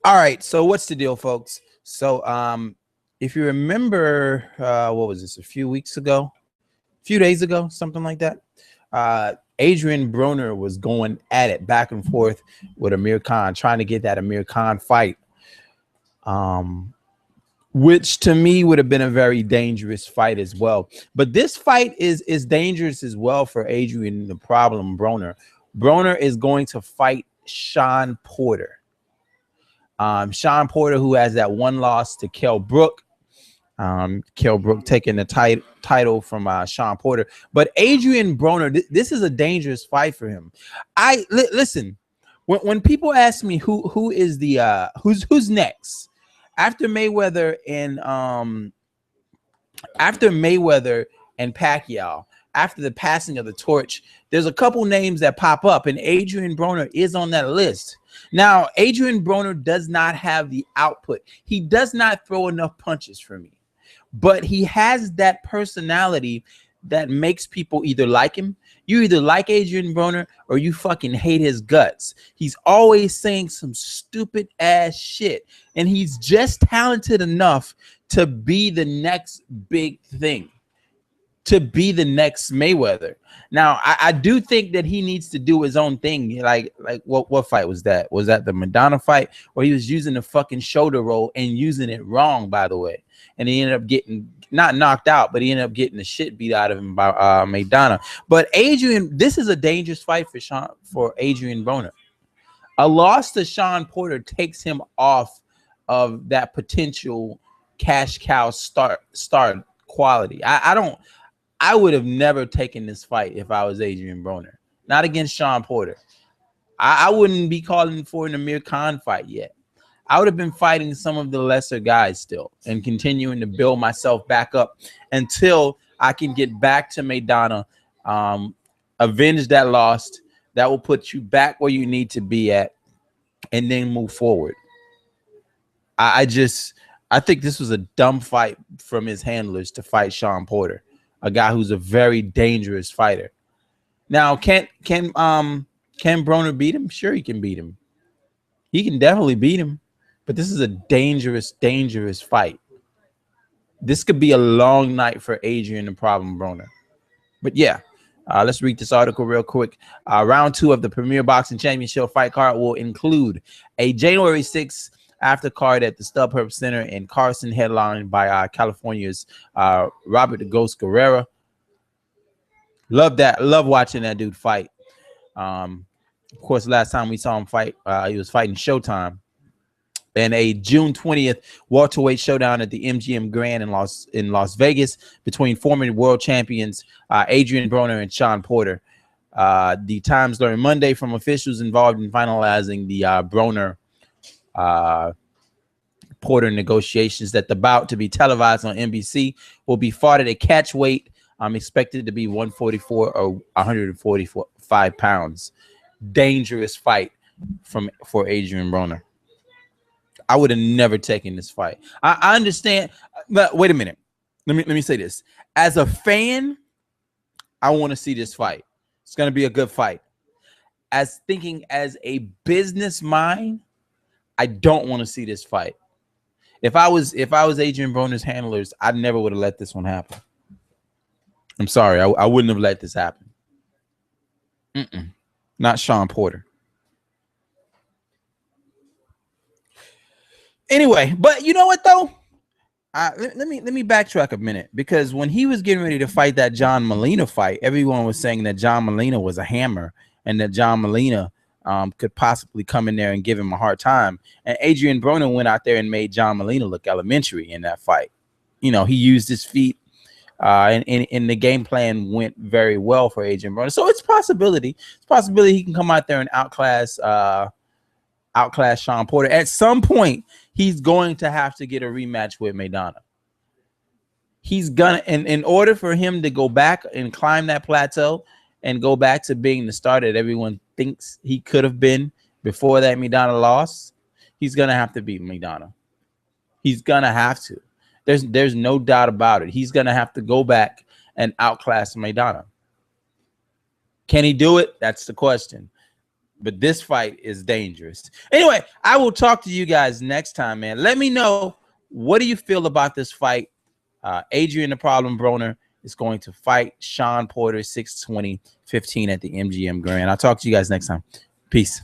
All right, so what's the deal, folks? So, if you remember, what was this? A few days ago, something like that. Adrien Broner was going at it back and forth with Amir Khan, trying to get that Amir Khan fight, um, which to me would have been a very dangerous fight as well. But this fight is dangerous as well for Adrien. The problem, Broner. Broner is going to fight Shawn Porter. Shawn Porter, who has that one loss to Kell Brook. Kell Brook taking the title from Shawn Porter. But Adrien Broner, this is a dangerous fight for him. Listen, when people ask me who is the who's next after Mayweather and Pacquiao, after the passing of the torch, there's a couple names that pop up, and Adrien Broner is on that list. Now, Adrien Broner does not have the output. He does not throw enough punches for me, but he has that personality that makes people either like him. You either like Adrien Broner or you fucking hate his guts. He's always saying some stupid ass shit, and he's just talented enough to be the next big thing, to be the next Mayweather. Now, I do think that he needs to do his own thing. Like what fight was that? Was that the Madonna fight where he was using the fucking shoulder roll and using it wrong, by the way? And he ended up getting not knocked out, but he ended up getting the shit beat out of him by Madonna. But Adrien, this is a dangerous fight for Adrien Broner. A loss to Shawn Porter takes him off of that potential cash cow star quality. I would have never taken this fight if I was Adrien Broner. Not against Shawn Porter. I wouldn't be calling for an Amir Khan fight yet. I would have been fighting some of the lesser guys still and continuing to build myself back up until I can get back to Madonna, avenge that loss. That will put you back where you need to be at, and then move forward. I think this was a dumb fight from his handlers to fight Shawn Porter, a guy who's a very dangerous fighter. Now, can Broner beat him? Sure, he can beat him. He can definitely beat him. But this is a dangerous, dangerous fight. This could be a long night for Adrien the Problem Broner. But yeah, let's read this article real quick. Round 2 of the Premier Boxing Championship fight card will include a January 6th after card at the StubHub Center in Carson, headlined by California's Robert the Ghost Guerrero. Love that. Love watching that dude fight. Of course, last time we saw him fight, he was fighting Showtime. And a June 20th welterweight showdown at the MGM Grand in Las Vegas between former world champions Adrien Broner and Shawn Porter. The Times learned Monday from officials involved in finalizing the Broner Porter negotiations that the bout, to be televised on NBC, will be fought at a catch weight expected to be 144 or 145 pounds. Dangerous fight for Adrien Broner. I would have never taken this fight. I understand, but wait a minute. Let me say this. As a fan, I want to see this fight. It's going to be a good fight. As a business mind, I don't want to see this fight. If I was Adrien Broner's handlers, I never would have let this one happen. I'm sorry. I wouldn't have let this happen. Not Shawn Porter. Anyway, but you know what though? Let me backtrack a minute, because when he was getting ready to fight that John Molina fight, everyone was saying that John Molina was a hammer and that John Molina could possibly come in there and give him a hard time. And Adrien Broner went out there and made John Molina look elementary in that fight. You know, he used his feet, and the game plan went very well for Adrien Broner. So it's possibility. It's possibility he can come out there and outclass Shawn Porter. At some point, he's going to have to get a rematch with Madonna. He's gonna, and in order for him to go back and climb that plateau and go back to being the star that everyone thinks he could have been before that Madonna loss, he's gonna have to beat Madonna. He's gonna have to. There's no doubt about it. He's gonna have to go back and outclass Madonna. Can he do it? That's the question. But this fight is dangerous. Anyway, I will talk to you guys next time, man. Let me know, what do you feel about this fight? Adrien the Problem Broner is going to fight Shawn Porter 620-15 at the MGM Grand. I'll talk to you guys next time. Peace.